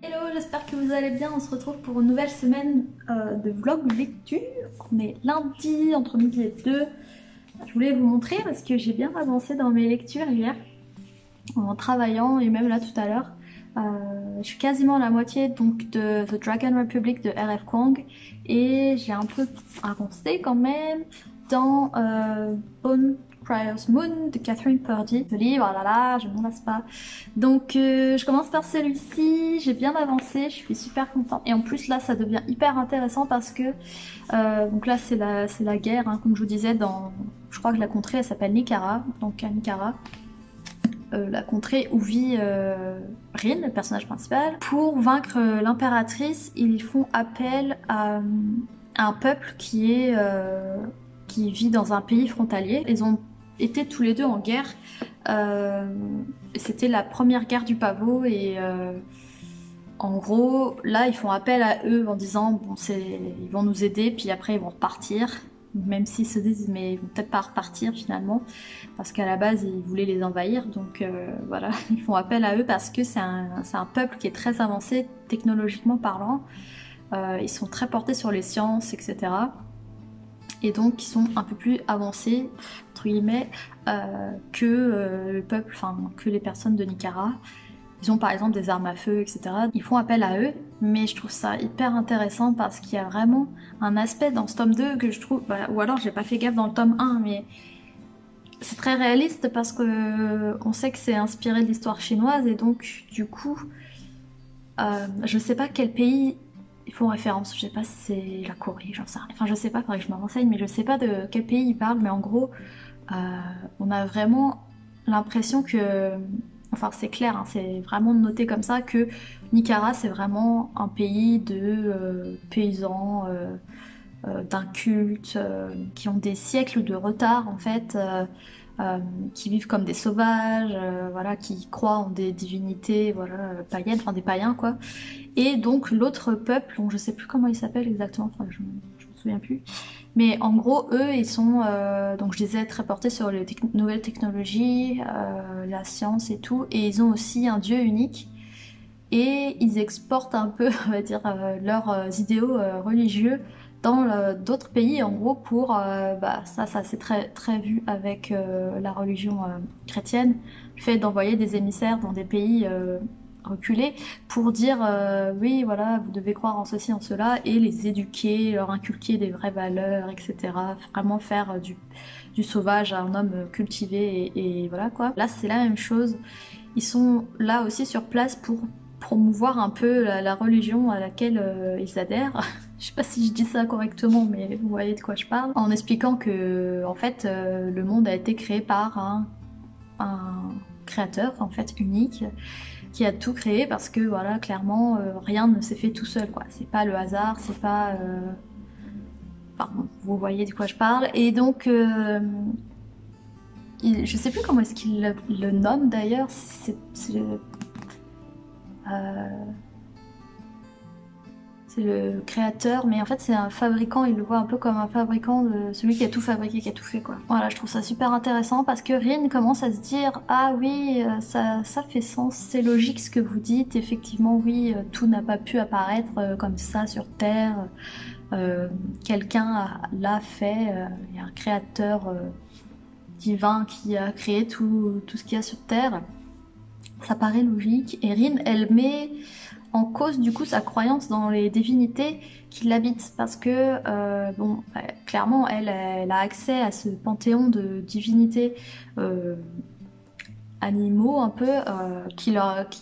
Hello, j'espère que vous allez bien. On se retrouve pour une nouvelle semaine de vlog lecture. On est lundi entre midi et 2. Je voulais vous montrer parce que j'ai bien avancé dans mes lectures hier en travaillant et même là tout à l'heure. Je suis quasiment à la moitié donc de The Dragon Republic de R.F. Kuang et j'ai un peu avancé quand même dans Bone Cryos Moon de Catherine Purdy. Ce livre, ah là là, je m'en lasse pas. Donc je commence par celui-ci, j'ai bien avancé, je suis super contente. Et en plus là ça devient hyper intéressant parce que donc là c'est la guerre, hein, comme je vous disais, je crois que la contrée elle s'appelle Nicara, donc à Nicara. La contrée où vit Rin, le personnage principal. Pour vaincre l'impératrice, ils font appel à un peuple qui vit dans un pays frontalier. Ils ont été tous les deux en guerre. C'était la première guerre du pavot et en gros, là, ils font appel à eux en disant bon, ils vont nous aider, puis après ils vont repartir. Même s'ils se disent mais ils vont peut-être pas repartir finalement, parce qu'à la base ils voulaient les envahir, donc voilà, ils font appel à eux parce que c'est un peuple qui est très avancé technologiquement parlant. Ils sont très portés sur les sciences, etc. Et donc ils sont un peu plus avancés, entre guillemets, que le peuple, enfin que les personnes de Nicara. Ils ont par exemple des armes à feu, etc. Ils font appel à eux, mais je trouve ça hyper intéressant parce qu'il y a vraiment un aspect dans ce tome 2 que je trouve... ou alors j'ai pas fait gaffe dans le tome 1, mais c'est très réaliste parce que on sait que c'est inspiré de l'histoire chinoise et donc du coup, je sais pas quel pays ils font référence, je sais pas si c'est la Corée, j'en sais rien. Enfin je sais pas, faudrait que je me renseigne, mais je sais pas de quel pays ils parlent, mais en gros, on a vraiment l'impression que... Enfin c'est clair, hein, c'est vraiment noté comme ça que Nicara c'est vraiment un pays de paysans, d'un culte, qui ont des siècles de retard en fait, qui vivent comme des sauvages, voilà, qui croient en des divinités, voilà, païennes, enfin des païens quoi. Et donc l'autre peuple, dont je sais plus comment il s'appelle exactement, enfin je me souviens plus. Mais en gros, eux, ils sont, donc je disais, très portés sur les nouvelles technologies, la science et tout, et ils ont aussi un dieu unique, et ils exportent un peu, on va dire, leurs idéaux religieux dans d'autres pays, en gros, pour, ça c'est très, très vu avec la religion chrétienne, le fait d'envoyer des émissaires dans des pays reculés pour dire oui voilà vous devez croire en ceci en cela et les éduquer, leur inculquer des vraies valeurs, etc. Vraiment faire du sauvage à un homme cultivé et voilà quoi. Là c'est la même chose, ils sont là aussi sur place pour promouvoir un peu la religion à laquelle ils adhèrent. Je sais pas si je dis ça correctement, mais vous voyez de quoi je parle. En expliquant que en fait le monde a été créé par un créateur en fait unique qui a tout créé parce que voilà clairement rien ne s'est fait tout seul quoi. C'est pas le hasard, c'est pas enfin bon, vous voyez de quoi je parle. Et donc je sais plus comment est-ce qu'il le nomme d'ailleurs, c'est le créateur, mais en fait c'est un fabricant, il le voit un peu comme un fabricant de celui qui a tout fabriqué, qui a tout fait quoi. Voilà, je trouve ça super intéressant parce que Rin commence à se dire ah oui, ça fait sens, c'est logique ce que vous dites, effectivement oui, tout n'a pas pu apparaître comme ça sur Terre, quelqu'un l'a fait, il y a un créateur divin qui a créé tout ce qu'il y a sur Terre. Ça paraît logique et Rin elle met en cause du coup sa croyance dans les divinités qui l'habitent parce que bon clairement elle a accès à ce panthéon de divinités animaux un peu qui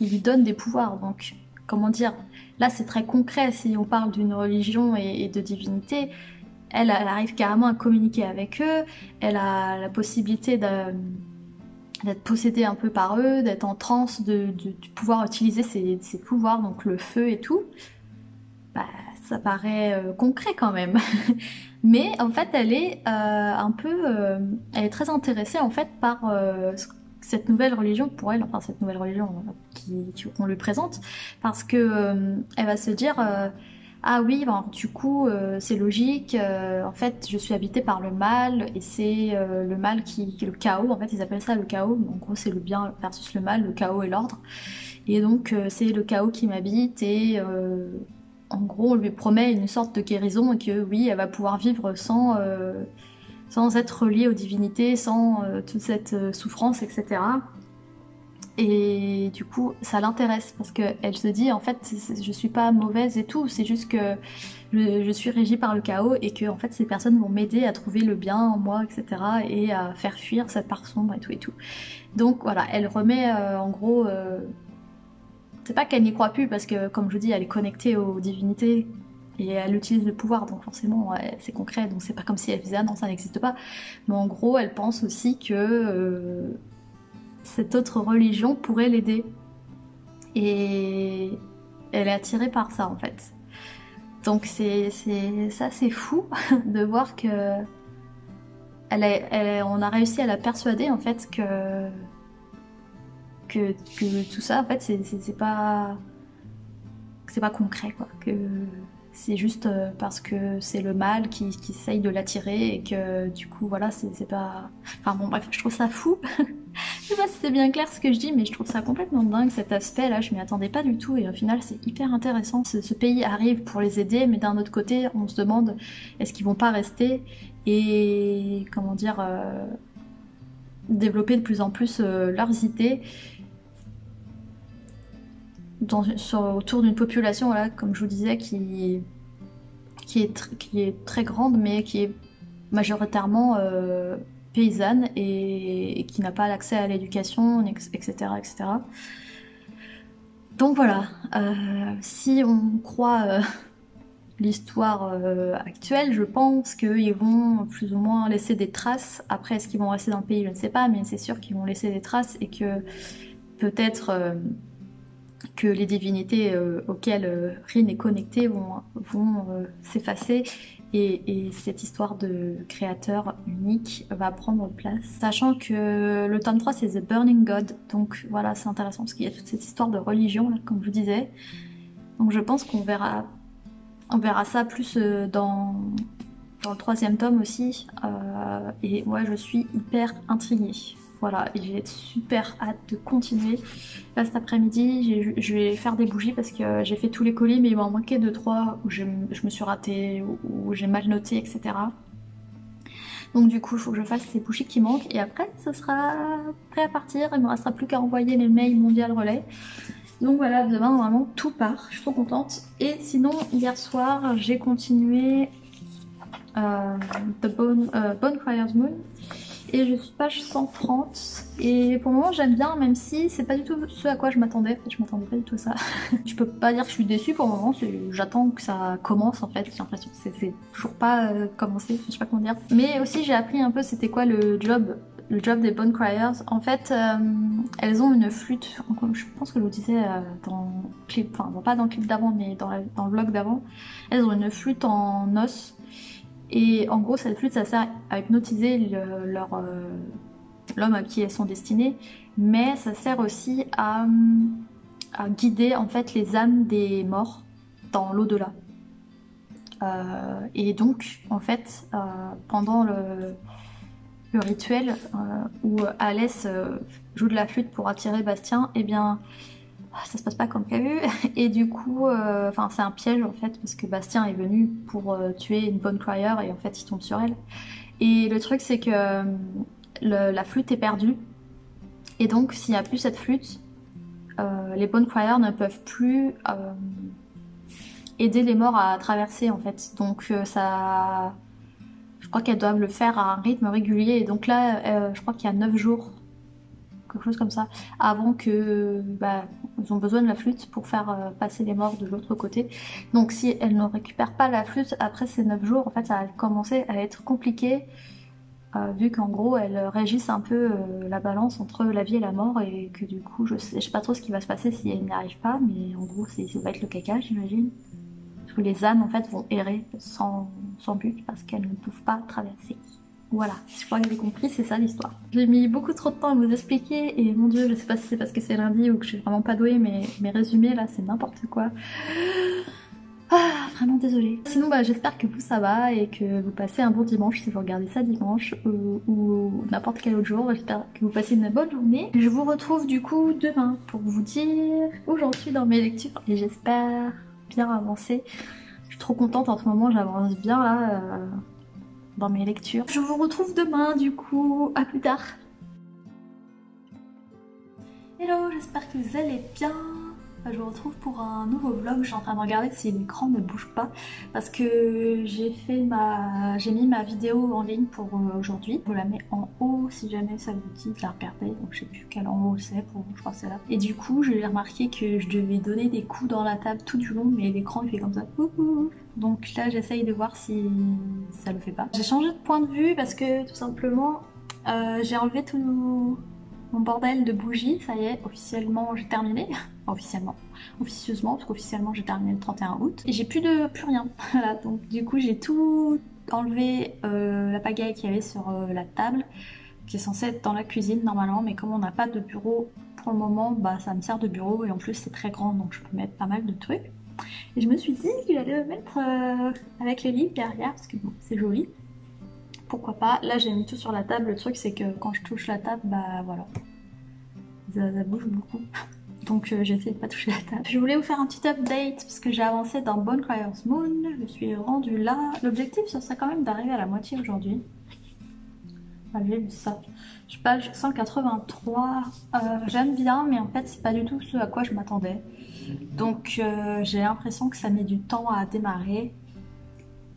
lui donnent des pouvoirs, donc comment dire, là c'est très concret si on parle d'une religion et de divinité. Elle arrive carrément à communiquer avec eux, elle a la possibilité d'être possédé un peu par eux, d'être en transe, de pouvoir utiliser ses pouvoirs, donc le feu et tout, bah, ça paraît concret quand même. Mais en fait, elle est un peu, elle est très intéressée en fait par cette nouvelle religion pour elle, enfin cette nouvelle religion qu'on lui présente, parce que elle va se dire ah oui, ben, du coup, c'est logique. En fait, je suis habitée par le mal et c'est le mal qui le chaos. En fait, ils appellent ça le chaos. En gros, c'est le bien versus le mal, le chaos et l'ordre. Et donc, c'est le chaos qui m'habite et en gros, on lui promet une sorte de guérison et que oui, elle va pouvoir vivre sans être reliée aux divinités, sans toute cette souffrance, etc. Et du coup, ça l'intéresse parce qu'elle se dit en fait, je suis pas mauvaise et tout, c'est juste que je suis régie par le chaos et que en fait, ces personnes vont m'aider à trouver le bien en moi, etc. et à faire fuir cette part sombre et tout et tout. Donc voilà, elle remet en gros. C'est pas qu'elle n'y croit plus parce que, comme je vous dis, elle est connectée aux divinités et elle utilise le pouvoir, donc forcément c'est concret, donc c'est pas comme si elle disait ah non, ça n'existe pas. Mais en gros, elle pense aussi que cette autre religion pourrait l'aider. Et elle est attirée par ça en fait. Donc c'est fou de voir que on a réussi à la persuader en fait que tout ça en fait c'est pas concret quoi. Que c'est juste parce que c'est le mal qui essaye de l'attirer et que du coup voilà c'est pas. Enfin bon bref, je trouve ça fou. Je sais pas si c'est bien clair ce que je dis, mais je trouve ça complètement dingue cet aspect là, je m'y attendais pas du tout et au final c'est hyper intéressant. Ce pays arrive pour les aider, mais d'un autre côté on se demande est-ce qu'ils vont pas rester et comment dire développer de plus en plus leurs idées autour d'une population voilà, comme je vous disais qui est très grande mais qui est majoritairement paysanne et qui n'a pas l'accès à l'éducation, etc., etc. Donc voilà, si on croit l'histoire actuelle, je pense qu'ils vont plus ou moins laisser des traces. Après, est-ce qu'ils vont rester dans le pays, je ne sais pas, mais c'est sûr qu'ils vont laisser des traces et que peut-être que les divinités auxquelles Rin est connectée vont s'effacer et cette histoire de créateur unique va prendre place. Sachant que le tome 3 c'est The Burning God, donc voilà c'est intéressant parce qu'il y a toute cette histoire de religion là, comme je vous disais. Donc je pense qu'on verra ça plus dans le 3e tome aussi. Et moi je suis hyper intriguée. Voilà, et j'ai super hâte de continuer. Là cet après-midi, je vais faire des bougies parce que j'ai fait tous les colis, mais il m'en manquait 2-3 où je me suis ratée, où j'ai mal noté, etc. Donc du coup, il faut que je fasse ces bougies qui manquent et après, ce sera prêt à partir. Il ne me restera plus qu'à envoyer les mails mondial relais. Donc voilà, demain, vraiment, tout part. Je suis trop contente. Et sinon, hier soir, j'ai continué The Bonfire's Moon. Et je suis page 130 et pour le moment j'aime bien même si c'est pas du tout ce à quoi je m'attendais. En fait je m'attendais pas du tout à ça. Je peux pas dire que je suis déçue pour le moment, j'attends que ça commence en fait, j'ai l'impression que c'est toujours pas commencé, je sais pas comment dire. Mais aussi j'ai appris un peu c'était quoi le job des Bone Criers. En fait elles ont une flûte, je pense que je vous disais dans le clip, enfin pas dans le clip d'avant mais dans le vlog d'avant, elles ont une flûte en os. Et en gros, cette flûte, ça sert à hypnotiser l'homme à qui elles sont destinées, mais ça sert aussi à guider en fait les âmes des morts dans l'au-delà. Et donc, en fait, pendant le rituel où Alès joue de la flûte pour attirer Bastien, eh bien, ça se passe pas comme prévu et du coup c'est un piège en fait parce que Bastien est venu pour tuer une Bone Crier et en fait il tombe sur elle et le truc c'est que la flûte est perdue et donc s'il n'y a plus cette flûte les Bone Criers ne peuvent plus aider les morts à traverser en fait donc ça je crois qu'elles doivent le faire à un rythme régulier et donc là je crois qu'il y a 9 jours quelque chose comme ça, avant que ils ont besoin de la flûte pour faire passer les morts de l'autre côté. Donc si elles ne récupèrent pas la flûte après ces 9 jours, en fait ça va commencer à être compliqué vu qu'en gros elles régissent un peu la balance entre la vie et la mort et que du coup je sais pas trop ce qui va se passer si elles n'y arrivent pas, mais en gros ça va être le caca j'imagine. Parce que les âmes en fait vont errer sans but parce qu'elles ne peuvent pas traverser. Voilà, je crois que vous avez compris, c'est ça l'histoire. J'ai mis beaucoup trop de temps à vous expliquer et mon dieu, je sais pas si c'est parce que c'est lundi ou que je suis vraiment pas douée, mais mes résumés là c'est n'importe quoi. vraiment désolée. Sinon bah j'espère que vous ça va et que vous passez un bon dimanche si vous regardez ça dimanche ou n'importe quel autre jour. J'espère que vous passez une bonne journée. Je vous retrouve du coup demain pour vous dire où j'en suis dans mes lectures et j'espère bien avancer. Je suis trop contente en ce moment, j'avance bien là dans mes lectures. Je vous retrouve demain du coup, à plus tard. Hello, j'espère que vous allez bien. Je vous retrouve pour un nouveau vlog. Je suis en train de regarder si l'écran ne bouge pas parce que j'ai mis ma vidéo en ligne pour aujourd'hui. Je la mets en haut si jamais ça vous dit de la regarder. Donc je sais plus quel en haut c'est, je crois que c'est là. Et du coup j'ai remarqué que je devais donner des coups dans la table tout du long, mais l'écran il fait comme ça. Donc là j'essaye de voir si ça le fait pas. J'ai changé de point de vue parce que tout simplement j'ai enlevé tout mon bordel de bougies. Ça y est, officiellement j'ai terminé. Officieusement, parce qu'officiellement j'ai terminé le 31 août. Et j'ai plus rien. Voilà, donc du coup j'ai tout enlevé, la pagaille qu'il y avait sur la table, qui est censée être dans la cuisine normalement, mais comme on n'a pas de bureau pour le moment, bah ça me sert de bureau et en plus c'est très grand donc je peux mettre pas mal de trucs. Et je me suis dit que j'allais le mettre avec les livres derrière parce que bon, c'est joli. Pourquoi pas. Là j'ai mis tout sur la table, le truc c'est que quand je touche la table, bah voilà, ça bouge beaucoup. Donc j'essaie de pas toucher la table. Je voulais vous faire un petit update parce que j'ai avancé dans Bonecryer's Moon. Je suis rendue là. L'objectif ce serait quand même d'arriver à la moitié aujourd'hui. J'ai vu ça. Je suis page 183. J'aime bien mais en fait c'est pas du tout ce à quoi je m'attendais. Donc j'ai l'impression que ça met du temps à démarrer.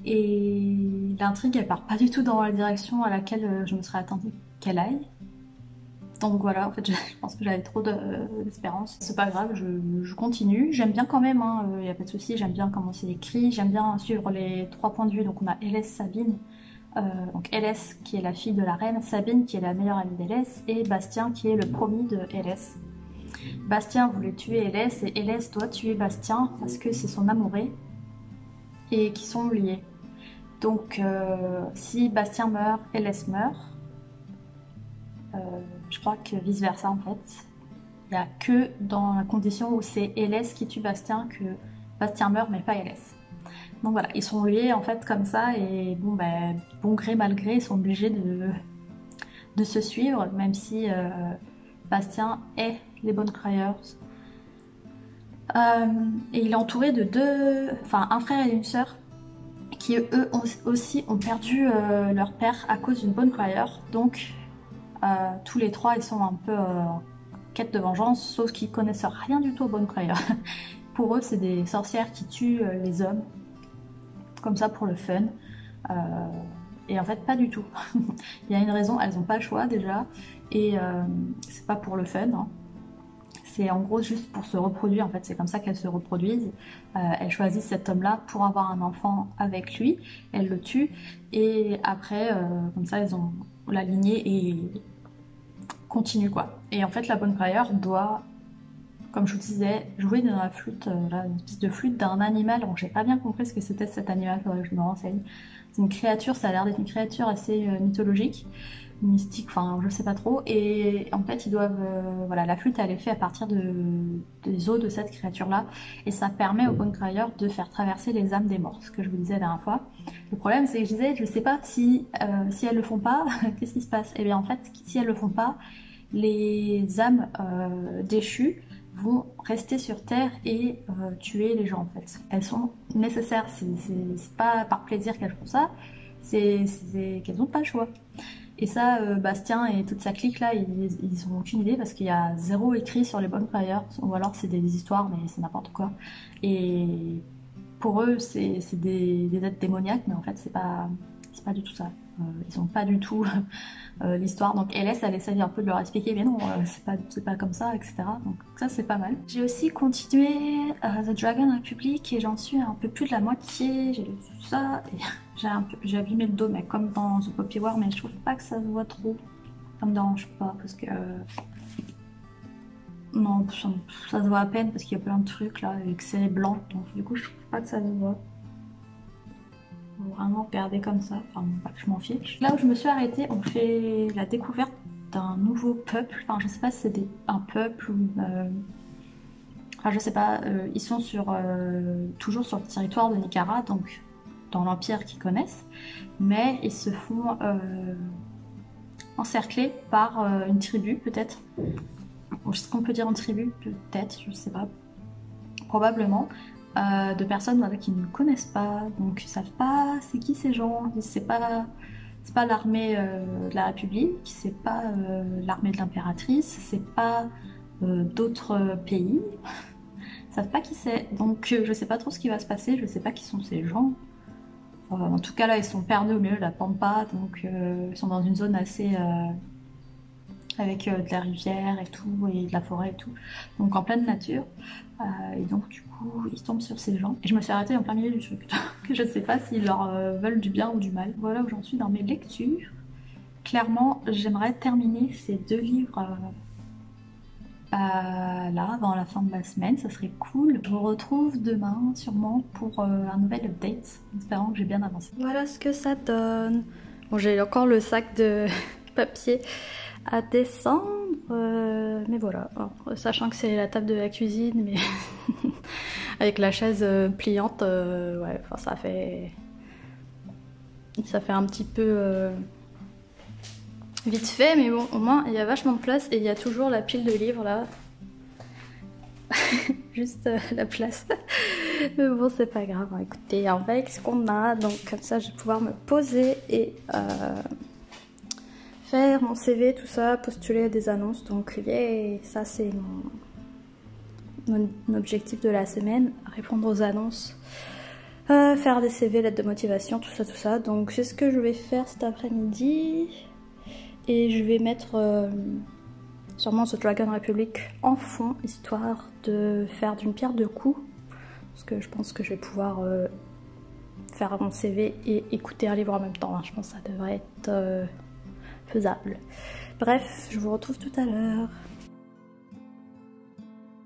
Et l'intrigue elle part pas du tout dans la direction à laquelle je me serais attendue qu'elle aille. Donc voilà, en fait je pense que j'avais trop d'espérance. C'est pas grave, je continue. J'aime bien quand même, hein, y a pas de souci. J'aime bien comment c'est écrit. J'aime bien suivre les trois points de vue. Donc on a Élès, Sabine. Donc Élès qui est la fille de la reine, Sabine qui est la meilleure amie d'Élès et Bastien qui est le promis de Élès. Bastien voulait tuer Élès et Élès doit tuer Bastien parce que c'est son amouré et qui sont liés. Donc si Bastien meurt, Élès meurt. Je crois que vice versa en fait. Il n'y a que dans la condition où c'est Élès qui tue Bastien que Bastien meurt mais pas Élès. Donc voilà, ils sont liés en fait comme ça et bon ben bon gré mal gré ils sont obligés de se suivre même si Bastien est les Bonecryers. Et il est entouré de un frère et une sœur qui eux aussi ont perdu leur père à cause d'une Bonecryer. Donc tous les trois ils sont un peu en quête de vengeance, sauf qu'ils connaissent rien du tout aux Bonecryers. Pour eux c'est des sorcières qui tuent les hommes comme ça pour le fun, et en fait pas du tout. Il y a une raison, elles n'ont pas le choix déjà et c'est pas pour le fun, hein. C'est en gros juste pour se reproduire, en fait c'est comme ça qu'elles se reproduisent. Elles choisissent cet homme là pour avoir un enfant avec lui, elles le tuent et après comme ça elles ont la lignée et continue quoi. Et en fait la Bonecryer doit, comme je vous disais, jouer dans la flûte, une espèce de flûte d'un animal. Bon, j'ai pas bien compris ce que c'était cet animal, faudrait que je me renseigne. C'est une créature, ça a l'air d'être une créature assez mythologique, mystique, enfin je sais pas trop. Et en fait ils doivent, voilà, la flûte elle est faite à partir des os de cette créature là. Et ça permet aux Bonecryers de faire traverser les âmes des morts, ce que je vous disais la dernière fois. Le problème c'est que je disais, je sais pas si elles le font pas, qu'est-ce qui se passe? Et bien en fait si elles le font pas, les âmes déchues vont rester sur Terre et tuer les gens en fait. Elles sont nécessaires, c'est pas par plaisir qu'elles font ça, c'est qu'elles n'ont pas le choix. Et ça, Bastien et toute sa clique là, ils ont aucune idée parce qu'il y a zéro écrit sur les Bonecryers, ou alors c'est des histoires mais c'est n'importe quoi. Et pour eux c'est des êtres démoniaques, mais en fait c'est pas du tout ça. Ils ont pas du tout l'histoire. Donc Élès elle essaye un peu de leur expliquer mais non c'est pas comme ça, etc. Donc ça c'est pas mal. J'ai aussi continué The Dragon Republic et j'en suis un peu plus de la moitié. J'ai lu tout ça et j'ai abîmé le dos mais comme dans The Poppy War, mais je trouve pas que ça se voit trop. Ça me dérange pas parce que non, ça se voit à peine parce qu'il y a plein de trucs là et que c'est blanc, donc du coup je trouve pas que ça se voit. Vraiment regarder comme ça, enfin pas que je m'en fiche. Là où je me suis arrêtée, on fait la découverte d'un nouveau peuple, enfin je sais pas si c'est un peuple ou enfin je sais pas, ils sont toujours sur le territoire de Nicara, donc dans l'empire qu'ils connaissent, mais ils se font encercler par une tribu peut-être. Est-ce qu'on peut dire une tribu? Peut-être, je sais pas. Probablement. De personnes voilà, qui ne connaissent pas, donc ils savent pas c'est qui ces gens, c'est pas l'armée de la République, c'est pas l'armée de l'impératrice, c'est pas d'autres pays, ils savent pas qui c'est, donc je sais pas trop ce qui va se passer, je sais pas qui sont ces gens. En tout cas là ils sont perdus au milieu de la pampa, donc ils sont dans une zone assez avec de la rivière et tout, et de la forêt et tout, donc en pleine nature. Et donc du coup ils tombent sur ces gens et je me suis arrêtée en plein milieu du truc. Je sais pas s'ils leur veulent du bien ou du mal. Voilà où j'en suis dans mes lectures. Clairement j'aimerais terminer ces 2 livres là avant la fin de la semaine, ça serait cool. Je vous retrouve demain sûrement pour un nouvel update, en espérant que j'ai bien avancé. Voilà ce que ça donne. Bon, j'ai encore le sac de papier à descendre, mais voilà. Alors, sachant que c'est la table de la cuisine, mais avec la chaise pliante, ouais, enfin ça fait un petit peu vite fait, mais bon, au moins il y a vachement de place et il y a toujours la pile de livres là. Juste la place. Mais bon, c'est pas grave. Écoutez, on va avec ce qu'on a, donc comme ça je vais pouvoir me poser et faire mon CV, tout ça, postuler à des annonces. Donc yeah, ça c'est mon objectif de la semaine, répondre aux annonces, faire des CV, lettres de motivation, tout ça. Donc c'est ce que je vais faire cet après-midi. Et je vais mettre sûrement The Dragon Republic en fond, histoire de faire d'une pierre deux coups. Parce que je pense que je vais pouvoir faire mon CV et écouter un livre en même temps. Je pense que ça devrait être faisable. Bref, je vous retrouve tout à l'heure.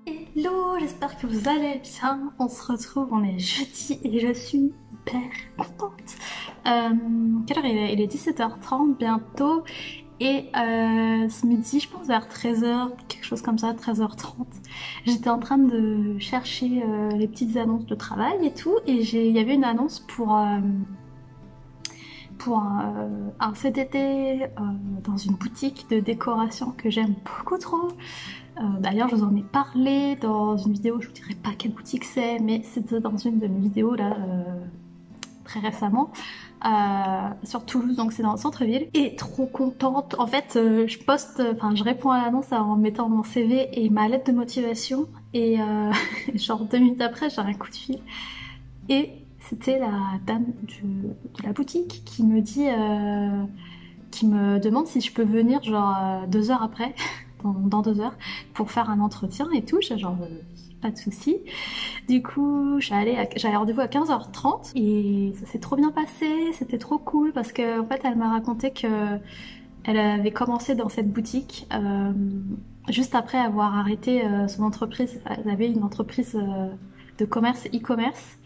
Hello, j'espère que vous allez bien. On se retrouve, on est jeudi et je suis hyper contente. Quelle heure il est? Il est 17h30 bientôt. Et ce midi, je pense vers 13h, quelque chose comme ça, 13h30, j'étais en train de chercher les petites annonces de travail et tout, et il y avait une annonce pour un CDD dans une boutique de décoration que j'aime beaucoup trop. D'ailleurs, je vous en ai parlé dans une vidéo, je vous dirai pas quelle boutique c'est, mais c'était dans une de mes vidéos là, très récemment. Sur Toulouse, donc c'est dans le centre-ville, et trop contente. En fait, je réponds à l'annonce en mettant mon CV et ma lettre de motivation, et genre 2 minutes après, j'ai un coup de fil, et c'était la dame de la boutique qui me dit, qui me demande si je peux venir genre 2 heures après, dans 2 heures, pour faire un entretien et tout. J'ai genre pas de soucis. Du coup, j'avais rendez-vous à 15h30 et ça s'est trop bien passé, c'était trop cool parce que en fait, elle m'a raconté que elle avait commencé dans cette boutique juste après avoir arrêté son entreprise. Elle avait une entreprise de commerce e-commerce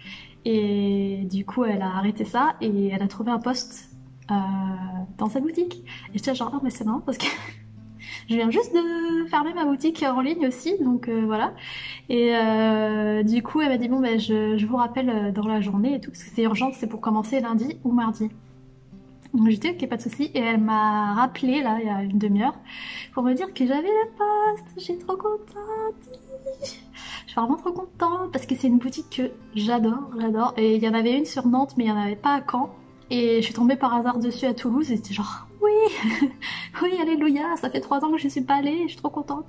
et du coup, elle a arrêté ça et elle a trouvé un poste dans cette boutique. Et j'étais genre, oh, mais c'est marrant parce que je viens juste de fermer ma boutique en ligne aussi, donc voilà. Et du coup, elle m'a dit bon ben je vous rappelle dans la journée et tout, parce que c'est urgent, c'est pour commencer lundi ou mardi. Donc j'ai dit ok, pas de souci. Et elle m'a rappelé là il y a une demi-heure pour me dire que j'avais le poste. J'ai trop contente. Je suis vraiment trop contente parce que c'est une boutique que j'adore. Et il y en avait une sur Nantes, mais il y en avait pas à Caen. Et je suis tombée par hasard dessus à Toulouse et c'était genre oui, oui, alléluia, ça fait 3 ans que je suis pas allée, je suis trop contente.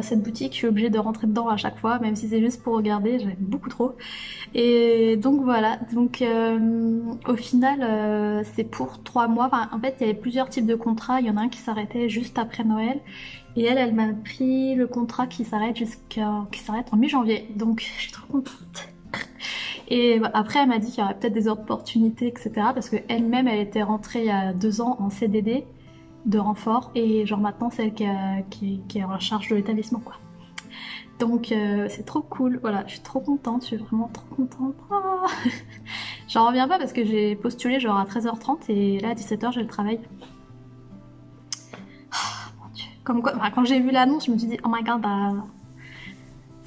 Cette boutique, je suis obligée de rentrer dedans à chaque fois, même si c'est juste pour regarder, j'aime beaucoup trop. Et donc voilà, donc au final c'est pour 3 mois. Enfin, en fait il y avait plusieurs types de contrats, il y en a un qui s'arrêtait juste après Noël. Et elle m'a pris le contrat qui s'arrête en mi-janvier, donc je suis trop contente. Et après elle m'a dit qu'il y aurait peut-être des opportunités, etc. Parce que elle-même elle était rentrée il y a 2 ans en CDD de renfort et genre maintenant c'est elle qui est en charge de l'établissement quoi. Donc c'est trop cool, voilà, je suis trop contente, je suis vraiment trop contente. Oh j'en reviens pas parce que j'ai postulé genre à 13h30 et là à 17h j'ai le travail. Oh, mon Dieu. Comme quoi, quand j'ai vu l'annonce je me suis dit oh my god, bah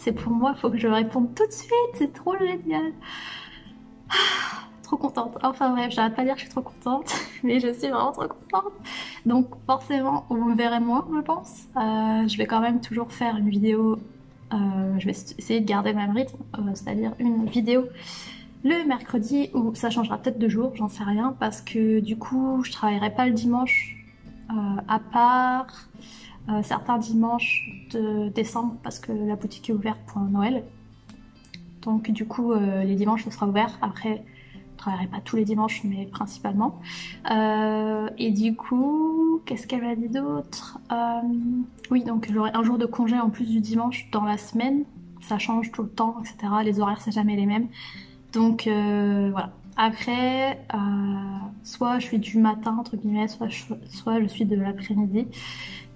c'est pour moi, faut que je réponde tout de suite, c'est trop génial. Trop contente. Enfin bref, j'arrête pas de dire que je suis trop contente, mais je suis vraiment trop contente. Donc forcément, vous me verrez moins, je pense. Je vais quand même toujours faire une vidéo. Je vais essayer de garder le même rythme, c'est-à-dire une vidéo le mercredi, ou ça changera peut-être de jour, j'en sais rien, parce que du coup, je travaillerai pas le dimanche, à part certains dimanches de décembre, parce que la boutique est ouverte pour Noël. Donc du coup, les dimanches, ce sera ouvert. Après, je travaillerai pas tous les dimanches, mais principalement. Et du coup, qu'est-ce qu'elle m'a dit d'autre? Oui, donc j'aurai un jour de congé en plus du dimanche dans la semaine. Ça change tout le temps, etc. Les horaires, c'est jamais les mêmes. Donc voilà. Après, soit je suis du matin, entre guillemets, soit je suis de l'après-midi.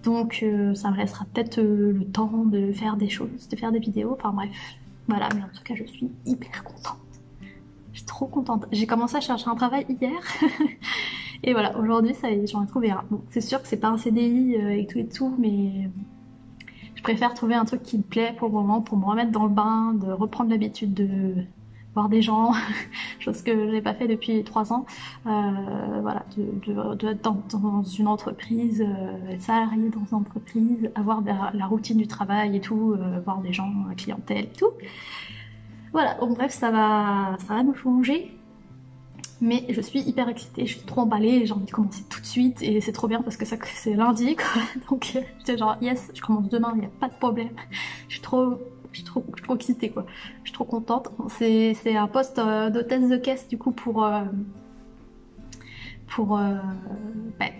Donc ça me restera peut-être le temps de faire des choses, de faire des vidéos. Enfin bref, voilà. Mais en tout cas, je suis hyper contente. Je suis trop contente. J'ai commencé à chercher un travail hier. Et voilà, aujourd'hui, ça y est, j'en ai trouvé un. Bon, c'est sûr que c'est pas un CDI et tout, mais je préfère trouver un truc qui me plaît pour le moment, pour me remettre dans le bain, de reprendre l'habitude de voir des gens, chose que je n'ai pas fait depuis 3 ans. Voilà, d'être dans une entreprise, être salarié dans une entreprise, avoir la routine du travail et tout, voir des gens, la clientèle et tout. Voilà, donc bref, ça va me changer. Mais je suis hyper excitée, je suis trop emballée, j'ai envie de commencer tout de suite et c'est trop bien parce que c'est lundi quoi. Donc j'étais genre yes, je commence demain, il n'y a pas de problème. Je suis trop excitée quoi. Je suis trop contente. C'est un poste d'hôtesse de caisse du coup pour en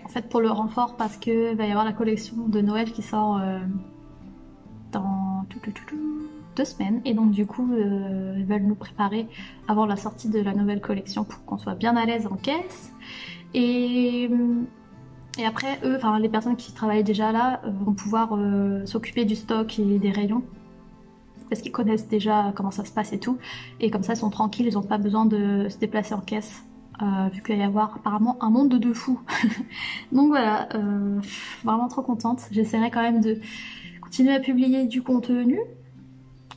fait pour le renfort parce que va y avoir la collection de Noël qui sort dans 2 semaines et donc du coup ils veulent nous préparer avant la sortie de la nouvelle collection pour qu'on soit bien à l'aise en caisse et après eux, enfin les personnes qui travaillent déjà là vont pouvoir s'occuper du stock et des rayons parce qu'ils connaissent déjà comment ça se passe et tout et comme ça ils sont tranquilles, ils n'ont pas besoin de se déplacer en caisse vu qu'il va y avoir apparemment un monde de fous. Donc voilà, vraiment trop contente. J'essaierai quand même de continuer à publier du contenu.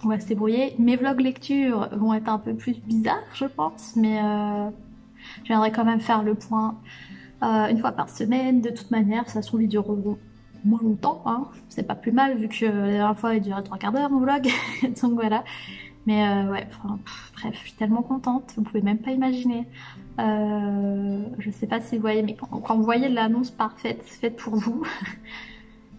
On va se débrouiller. Mes vlogs lecture vont être un peu plus bizarres, je pense, mais je viendrai quand même faire le point une fois par semaine. De toute manière, ça se trouve, ils dureront moins longtemps, hein. C'est pas plus mal vu que la dernière fois, il durait 3/4 d'heure mon vlog. Donc voilà. Mais ouais, enfin, bref, je suis tellement contente, vous pouvez même pas imaginer. Je sais pas si vous voyez, mais quand vous voyez l'annonce parfaite faite pour vous,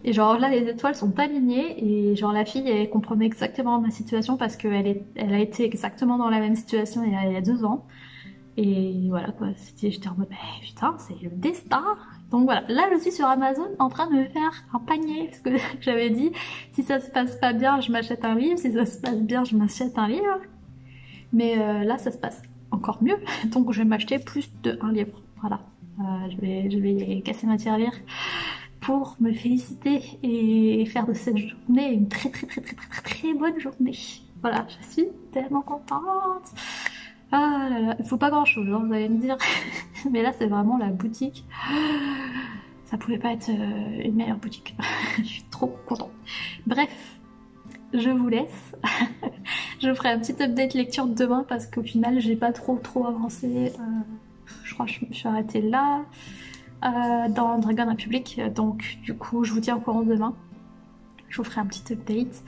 et genre là les étoiles sont alignées et genre la fille elle comprenait exactement ma situation parce qu'elle a été exactement dans la même situation il y a 2 ans. Et voilà quoi, j'étais en mode putain c'est le destin. Donc voilà, là je suis sur Amazon en train de me faire un panier parce que j'avais dit si ça se passe pas bien je m'achète un livre, si ça se passe bien je m'achète un livre. Mais là ça se passe encore mieux, donc je vais m'acheter plus d'1 livre. Voilà, je vais casser ma tirelire pour me féliciter et faire de cette journée une très bonne journée. Voilà, je suis tellement contente. Ah là là, il faut pas grand chose, hein, vous allez me dire. Mais là c'est vraiment la boutique. Ça pouvait pas être une meilleure boutique. Je suis trop contente. Bref, je vous laisse. Je ferai un petit update lecture demain parce qu'au final j'ai pas trop avancé. Je crois que je me suis arrêtée là. Dans Dragon Republic, donc du coup je vous tiens au courant demain. Je vous ferai un petit update.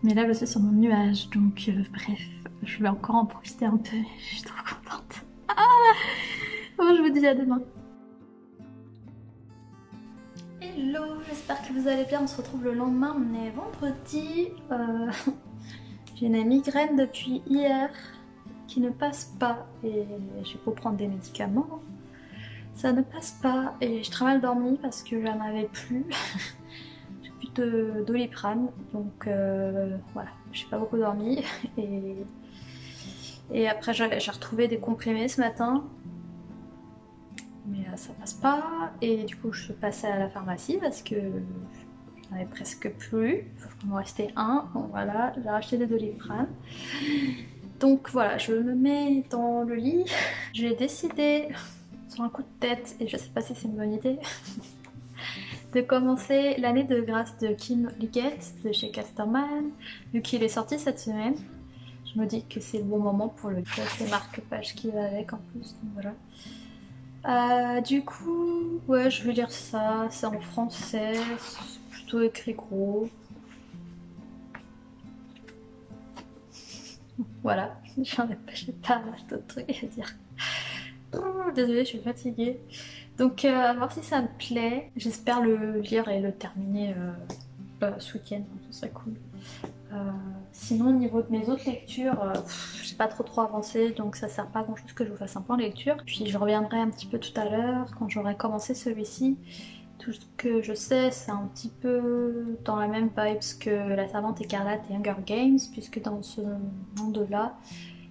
Mais là je suis sur mon nuage, donc bref, je vais encore en profiter un peu. Je suis trop contente. Bon, je vous dis à demain. Hello, j'espère que vous allez bien. On se retrouve le lendemain, on est vendredi. J'ai une migraine depuis hier qui ne passe pas et j'ai beau prendre des médicaments, ça ne passe pas et je très mal dormi parce que j'en avais plus. J'ai plus de Doliprane, donc voilà, j'ai pas beaucoup dormi et après j'ai retrouvé des comprimés ce matin, mais ça passe pas et du coup je suis passée à la pharmacie parce que j'en avais presque plus, il m'en restait un, donc voilà, j'ai racheté des Doliprane. Donc voilà, je me mets dans le lit, j'ai décidé sur un coup de tête, et je sais pas si c'est une bonne idée, de commencer l'année de grâce de Kim Liggett de chez Casterman, vu qu'il est sorti cette semaine. Je me dis que c'est le bon moment pour le faire, c'est marque-page qui va avec en plus, donc voilà. Du coup, ouais, je vais lire ça, c'est en français, c'est plutôt écrit gros. Voilà, j'ai pas d'autres trucs à dire. Désolée, je suis fatiguée. Donc, à voir si ça me plaît. J'espère le lire et le terminer ce week-end, ce serait cool. Sinon, au niveau de mes autres lectures, j'ai pas trop avancé, donc ça sert pas à grand chose que je vous fasse un point lecture. Puis je reviendrai un petit peu tout à l'heure quand j'aurai commencé celui-ci. Tout ce que je sais, c'est un petit peu dans la même vibes que La Servante écarlate et Hunger Games, puisque dans ce monde-là,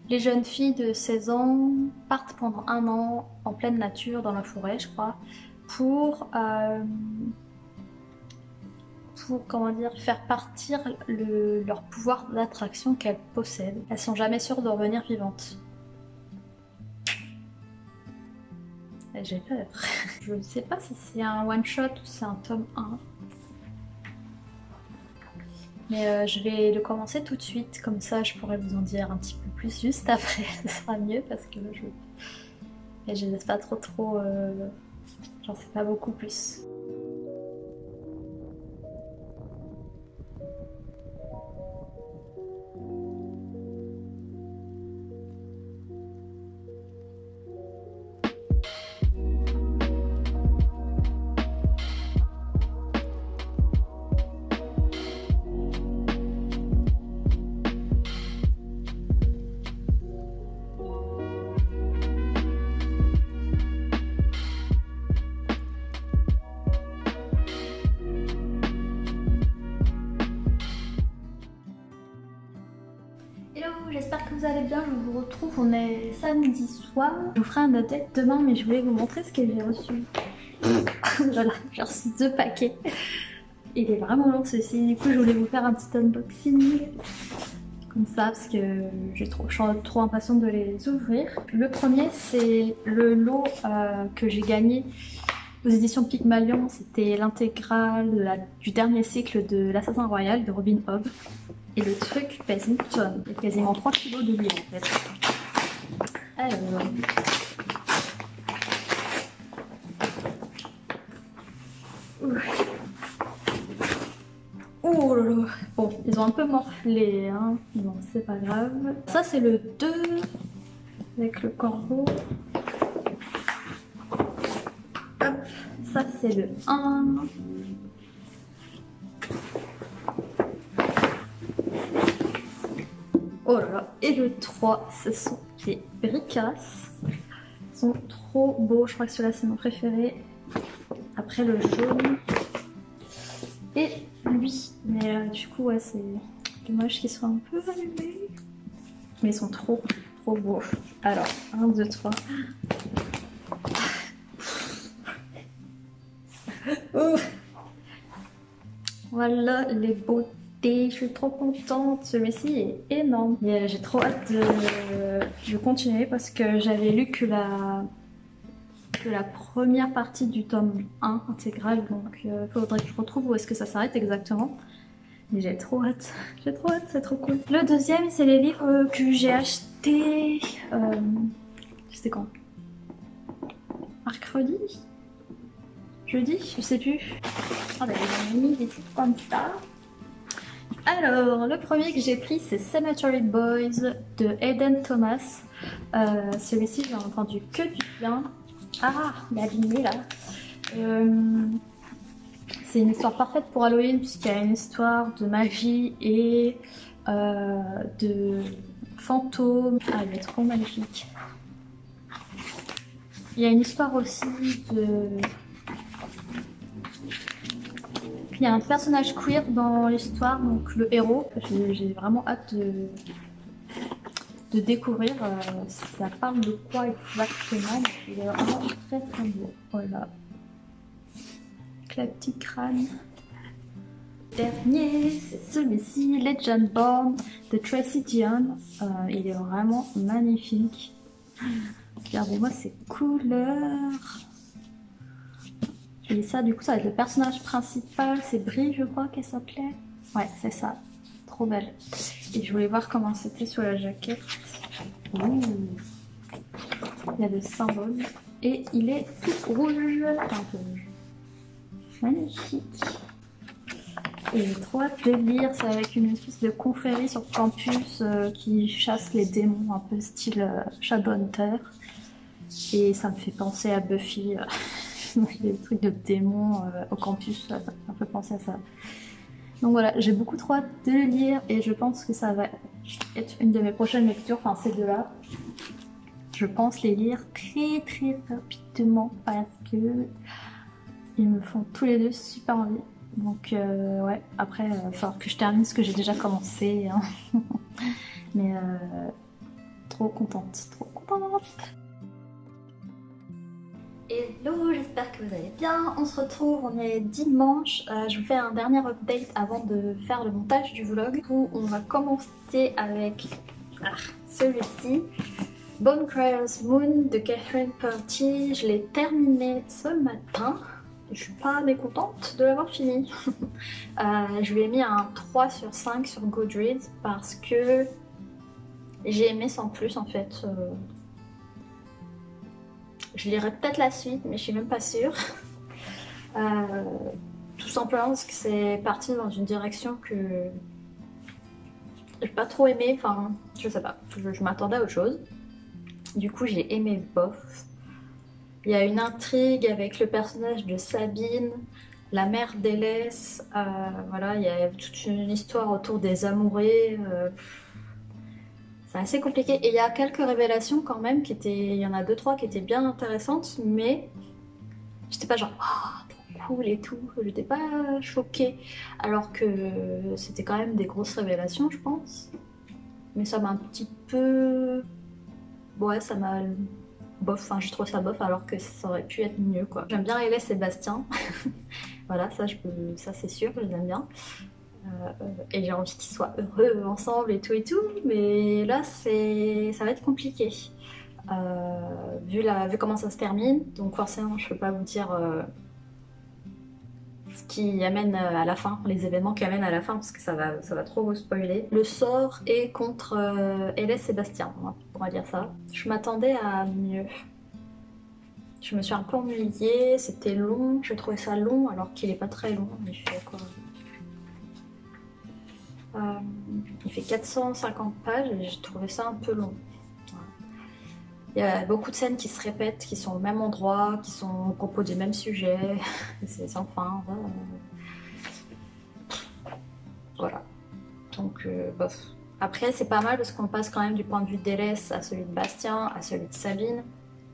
les jeunes filles de 16 ans partent pendant un an en pleine nature, dans la forêt, je crois, pour comment dire, faire partir leur pouvoir d'attraction qu'elles possèdent. Elles sont jamais sûres de revenir vivantes. J'ai peur. Je ne sais pas si c'est un one-shot ou c'est un tome 1. Mais je vais le commencer tout de suite, comme ça je pourrais vous en dire un petit peu plus juste après, ce sera mieux parce que je laisse pas trop, j'en sais pas beaucoup plus. J'espère que vous allez bien, je vous retrouve, on est samedi soir. Je vous ferai un update demain, mais je voulais vous montrer ce que j'ai reçu. Voilà, j'ai reçu 2 paquets. Il est vraiment long ceci, du coup je voulais vous faire un petit unboxing. Comme ça, parce que je suis trop impatiente de les ouvrir. Le premier, c'est le lot que j'ai gagné aux éditions Pygmalion. C'était l'intégrale du dernier cycle de l'Assassin Royal de Robin Hobb. Et le truc pèse une tonne, il y a quasiment 3 kilos de livres en fait. Alors... Oh là là. Bon, ils ont un peu morflé, hein. Bon, c'est pas grave. Ça c'est le 2 avec le corbeau. Hop, ça c'est le 1. Oh là là, et le 3, ce sont des bricasses. Ils sont trop beaux, je crois que celui-là c'est mon préféré. Après le jaune. Et lui, mais du coup ouais c'est dommage qu'ils soient un peu allumés. Mais ils sont trop beaux. Alors, 1, 2, 3. Voilà les beautés. Je suis trop contente, celui-ci est énorme. J'ai trop hâte de continuer parce que j'avais lu que la première partie du tome 1 intégral, donc il faudrait que je retrouve où est-ce que ça s'arrête exactement. Mais j'ai trop hâte, c'est trop cool. Le deuxième, c'est les livres que j'ai achetés... C'était quand? Mercredi? Jeudi? Je sais plus. Ah bah ils ont mis des trucs comme ça. Alors, le premier que j'ai pris, c'est Cemetery Boys de Hayden Thomas. Celui-ci, j'ai entendu que du bien. Ah, il est abîmé là. C'est une histoire parfaite pour Halloween, puisqu'il y a une histoire de magie et de fantômes. Ah, il est trop magnifique. Il y a une histoire aussi de... Il y a un personnage queer dans l'histoire, donc le héros. J'ai vraiment hâte de découvrir. Ça parle de quoi exactement. Il est vraiment très beau. Voilà. Avec la petite crâne. Dernier, c'est celui-ci, Legend Born de Tracy Dion. Il est vraiment magnifique. Regardez-moi ces couleurs. Et ça, du coup, ça va être le personnage principal. C'est Brie, je crois qu'elle s'appelait. Ouais, c'est ça. Trop belle. Et je voulais voir comment c'était sur la jaquette. Ouh. Il y a des symboles. Et il est tout rouge. Enfin, rouge. Magnifique. Et j'ai trop hâte de lire. C'est avec une espèce de confrérie sur campus qui chasse les démons, un peu style Shadowhunter. Et ça me fait penser à Buffy. Les trucs de démons au campus, ça me fait penser à ça. Donc voilà, j'ai beaucoup trop hâte de le lire et je pense que ça va être une de mes prochaines lectures, enfin ces deux-là. Je pense les lire très rapidement parce que ils me font tous les deux super envie. Donc ouais, après il va falloir que je termine ce que j'ai déjà commencé. Hein. Mais trop contente, trop contente. Hello, j'espère que vous allez bien. On se retrouve, on est dimanche. Je vous fais un dernier update avant de faire le montage du vlog. Du coup, on va commencer avec celui-ci. Bone Crier's Moon de Catherine Purdy. Je l'ai terminé ce matin. Je suis pas mécontente de l'avoir fini. Je lui ai mis un 3 sur 5 sur Goodreads parce que j'ai aimé sans plus en fait. Je lirai peut-être la suite, mais je suis même pas sûre. Tout simplement parce que c'est parti dans une direction que j'ai pas trop aimé. Enfin, je sais pas, je m'attendais à autre chose. Du coup, j'ai aimé bof. Il y a une intrigue avec le personnage de Sabine, la mère d'Élès. Voilà, il y a toute une histoire autour des amoureux. C'est assez compliqué et il y a quelques révélations quand même qui étaient, il y en a 2-3 qui étaient bien intéressantes, mais j'étais pas genre trop cool et tout, j'étais pas choquée alors que c'était quand même des grosses révélations je pense, mais ça m'a un petit peu, ouais ça m'a bof, enfin je trouve ça bof alors que ça aurait pu être mieux quoi. J'aime bien Hélène et Sébastien, voilà ça ça c'est sûr, je les aime bien. Et j'ai envie qu'ils soient heureux ensemble et tout, mais là ça va être compliqué vu comment ça se termine, donc forcément je peux pas vous dire ce qui amène à la fin, les événements qui amènent à la fin parce que ça va trop vous spoiler. Le sort est contre Hélène et Sébastien, on va dire ça. Je m'attendais à mieux. Je me suis un peu ennuyée, c'était long, j'ai trouvé ça long alors qu'il est pas très long, il fait quoi, il fait 450 pages et j'ai trouvé ça un peu long. Il y a beaucoup de scènes qui se répètent, qui sont au même endroit, qui sont à propos des mêmes sujets. C'est sans fin. Voilà. Donc, bof. Après, c'est pas mal parce qu'on passe quand même du point de vue d'Hélès à celui de Bastien, à celui de Sabine.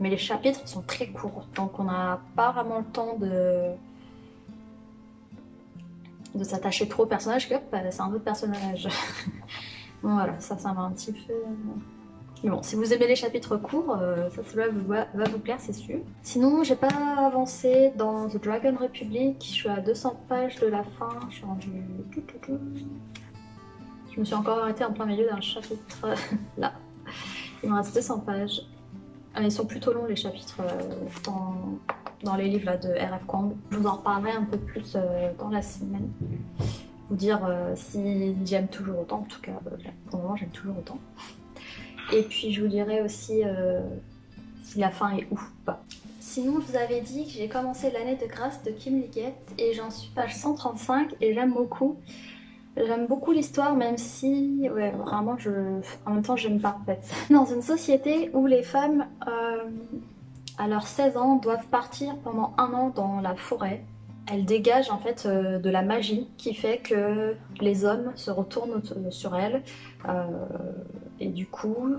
Mais les chapitres sont très courts. Donc, on n'a pas vraiment le temps de s'attacher trop au personnage, que c'est un autre personnage. Bon, voilà, ça m'a un petit peu... Mais bon, si vous aimez les chapitres courts, ça cela va vous plaire, c'est sûr. Sinon, j'ai pas avancé dans The Dragon Republic, je suis à 200 pages de la fin, je suis rendue... Je me suis encore arrêtée en plein milieu d'un chapitre là. Il me reste 200 pages. Ils sont plutôt longs les chapitres dans les livres là, de R.F. Kuang. Je vous en reparlerai un peu plus dans la semaine. Vous dire si j'aime toujours autant, en tout cas pour le moment j'aime toujours autant. Et puis je vous dirai aussi si la fin est ouf ou pas. Sinon je vous avais dit que j'ai commencé l'année de grâce de Kim Liggett et j'en suis page 135 et j'aime beaucoup. J'aime beaucoup l'histoire même si, ouais vraiment en même temps j'aime pas en fait. Dans une société où les femmes à leurs 16 ans doivent partir pendant 1 an dans la forêt. Elles dégagent en fait de la magie qui fait que les hommes se retournent sur elles. Et du coup,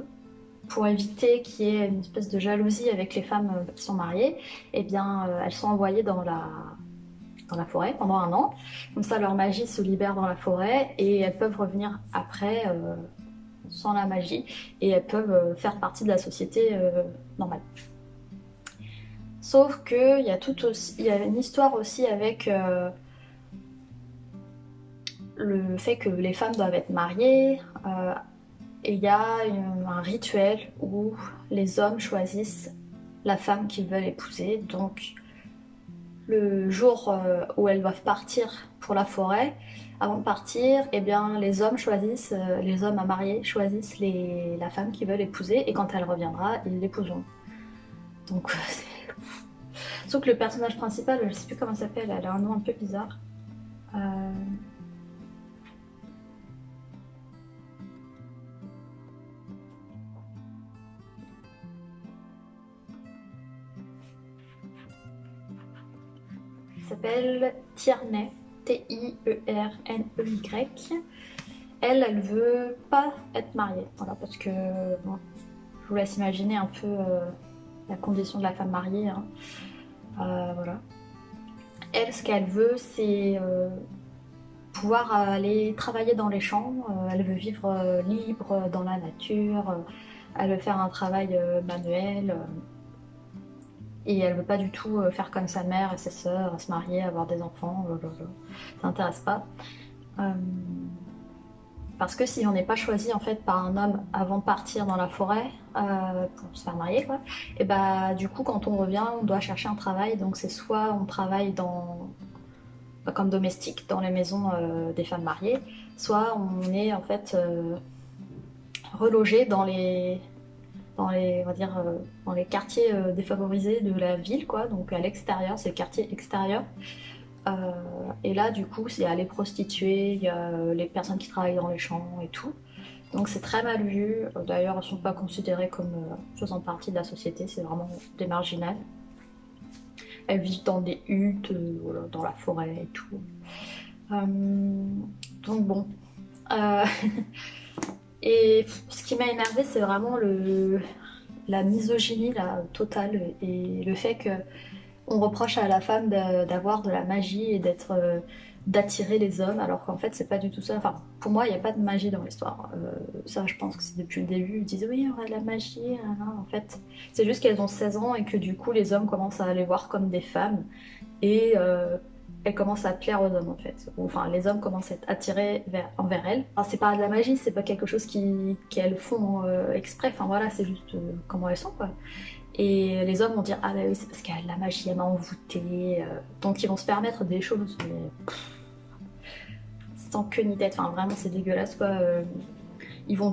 pour éviter qu'il y ait une espèce de jalousie avec les femmes qui sont mariées, eh bien elles sont envoyées dans la forêt pendant 1 an. Comme ça leur magie se libère dans la forêt et elles peuvent revenir après sans la magie et elles peuvent faire partie de la société normale. Sauf qu'il y a une histoire aussi avec le fait que les femmes doivent être mariées et il y a un rituel où les hommes choisissent la femme qu'ils veulent épouser. Donc le jour où elles doivent partir pour la forêt, avant de partir, eh bien, les hommes choisissent, les hommes à marier choisissent la femme qu'ils veulent épouser et quand elle reviendra, ils l'épouseront. Donc, sauf que le personnage principal, je sais plus comment elle s'appelle, elle a un nom un peu bizarre. Elle s'appelle Tierney, T-I-E-R-N-E-Y. Elle veut pas être mariée, voilà, parce que bon, je vous laisse imaginer un peu la condition de la femme mariée, hein. Voilà. Elle, ce qu'elle veut, c'est pouvoir aller travailler dans les champs. Elle veut vivre libre dans la nature. Elle veut faire un travail manuel. Et elle veut pas du tout faire comme sa mère et ses sœurs, se marier, avoir des enfants. Ça n'intéresse pas. Parce que si on n'est pas choisi en fait par un homme avant de partir dans la forêt pour se faire marier, quoi, et bah du coup quand on revient on doit chercher un travail. Donc c'est soit on travaille comme domestique dans les maisons des femmes mariées, soit on est en fait relogé on va dire, dans les quartiers défavorisés de la ville, quoi, donc à l'extérieur, c'est le quartier extérieur. Et là, du coup, il y a les prostituées, il y a les personnes qui travaillent dans les champs et tout. Donc c'est très mal vu. D'ailleurs, elles ne sont pas considérées comme faisant partie de la société, c'est vraiment des marginales. Elles vivent dans des huttes, voilà, dans la forêt et tout. Donc bon. Et ce qui m'a énervée, c'est vraiment la misogynie là, totale et le fait que on reproche à la femme d'avoir de la magie et d'attirer les hommes, alors qu'en fait c'est pas du tout ça. Enfin, pour moi, il n'y a pas de magie dans l'histoire. Ça, je pense que c'est depuis le début. Ils disent oui, il y aura de la magie. En fait, c'est juste qu'elles ont 16 ans et que du coup, les hommes commencent à les voir comme des femmes et elles commencent à plaire aux hommes en fait. Enfin, les hommes commencent à être attirés envers elles. Alors, c'est pas de la magie, c'est pas quelque chose qu'elles font exprès. Enfin voilà, c'est juste comment elles sont, quoi. Et les hommes vont dire ah bah oui, c'est parce qu'elle a de la magie, elle m'a envoûtée. Donc ils vont se permettre des choses, mais sans queue ni tête. Enfin vraiment c'est dégueulasse, quoi. Ils vont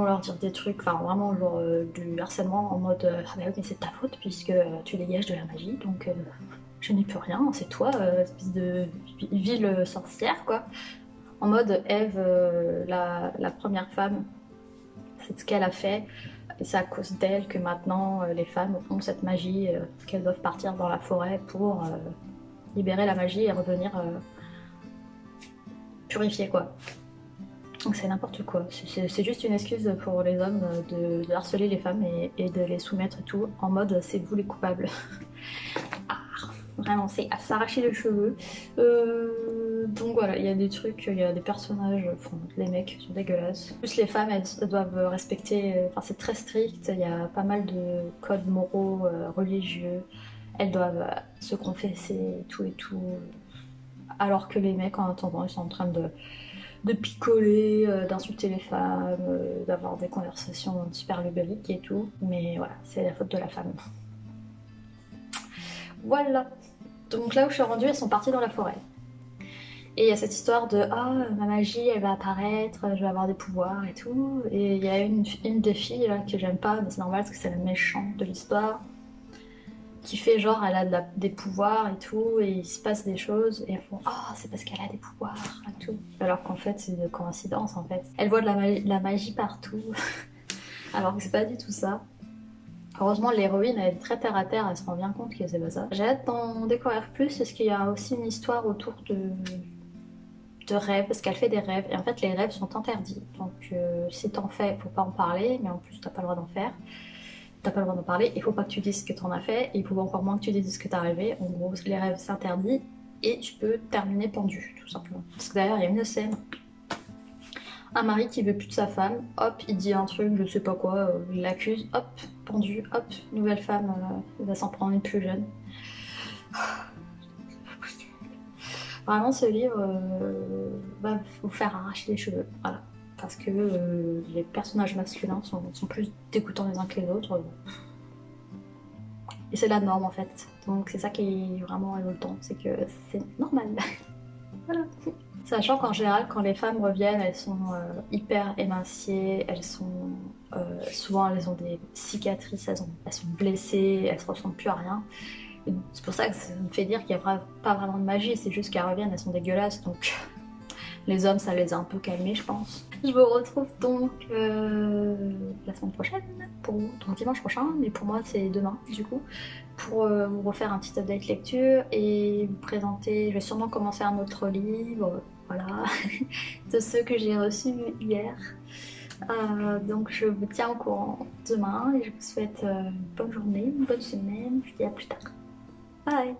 leur dire des trucs, enfin vraiment genre du harcèlement en mode ah bah oui mais c'est ta faute puisque tu dégages de la magie, donc je n'y peux rien, c'est toi, espèce de ville sorcière, quoi. En mode Ève, la première femme, c'est ce qu'elle a fait. Et c'est à cause d'elle que maintenant les femmes ont cette magie, qu'elles doivent partir dans la forêt pour libérer la magie et revenir purifiées, quoi. Donc c'est n'importe quoi. C'est juste une excuse pour les hommes de harceler les femmes et de les soumettre et tout, en mode c'est vous les coupables. Ah, vraiment, c'est à s'arracher les cheveux. Donc voilà, il y a des trucs, il y a des personnages, enfin, les mecs sont dégueulasses. En plus les femmes, elles doivent respecter, enfin c'est très strict, il y a pas mal de codes moraux, religieux. Elles doivent se confesser et tout. Alors que les mecs en attendant, ils sont en train de picoler, d'insulter les femmes, d'avoir des conversations super lubriques et tout. Mais voilà, c'est la faute de la femme. Voilà. Donc là où je suis rendue, elles sont parties dans la forêt. Et il y a cette histoire de ah ma magie elle va apparaître, je vais avoir des pouvoirs et tout. Et il y a une des filles là que j'aime pas, mais c'est normal parce que c'est la méchante de l'histoire, qui fait genre elle a des pouvoirs et tout, et il se passe des choses, et elles font ah c'est parce qu'elle a des pouvoirs et tout. Alors qu'en fait c'est une coïncidence en fait. Elle voit de la magie partout, alors que c'est pas du tout ça. Heureusement l'héroïne elle est très terre à terre, elle se rend bien compte que c'est pas ça. J'ai hâte d'en découvrir plus parce qu'il y a aussi une histoire autour de rêves, parce qu'elle fait des rêves, et en fait les rêves sont interdits. Donc si t'en fais, faut pas en parler, mais en plus t'as pas le droit d'en faire. T'as pas le droit d'en parler, il faut pas que tu dises ce que t'en as fait, et il faut encore moins que tu dises ce que t'as rêvé. En gros, les rêves s'interdit et tu peux terminer pendu, tout simplement. Parce que d'ailleurs, il y a une scène, un mari qui veut plus de sa femme, hop, il dit un truc, je sais pas quoi, il l'accuse, hop, pendu, hop, nouvelle femme, il va s'en prendre une plus jeune. Vraiment, ce livre va vous faire arracher les cheveux, voilà. Parce que les personnages masculins sont plus dégoûtants les uns que les autres. Et c'est la norme en fait. Donc c'est ça qui est vraiment révoltant, c'est que c'est normal. Voilà. Sachant qu'en général, quand les femmes reviennent, elles sont hyper émaciées, elles sont souvent elles ont des cicatrices, elles sont blessées, elles se ressemblent plus à rien. C'est pour ça que ça me fait dire qu'il n'y a pas vraiment de magie, c'est juste qu'elles reviennent, elles sont dégueulasses, donc les hommes ça les a un peu calmés je pense. Je vous retrouve donc la semaine prochaine, donc dimanche prochain, mais pour moi c'est demain du coup, pour vous refaire un petit update lecture et vous présenter, je vais sûrement commencer un autre livre, voilà, de ceux que j'ai reçus hier. Donc je vous tiens au courant demain et je vous souhaite une bonne journée, une bonne semaine, je vous dis à plus tard. Bye!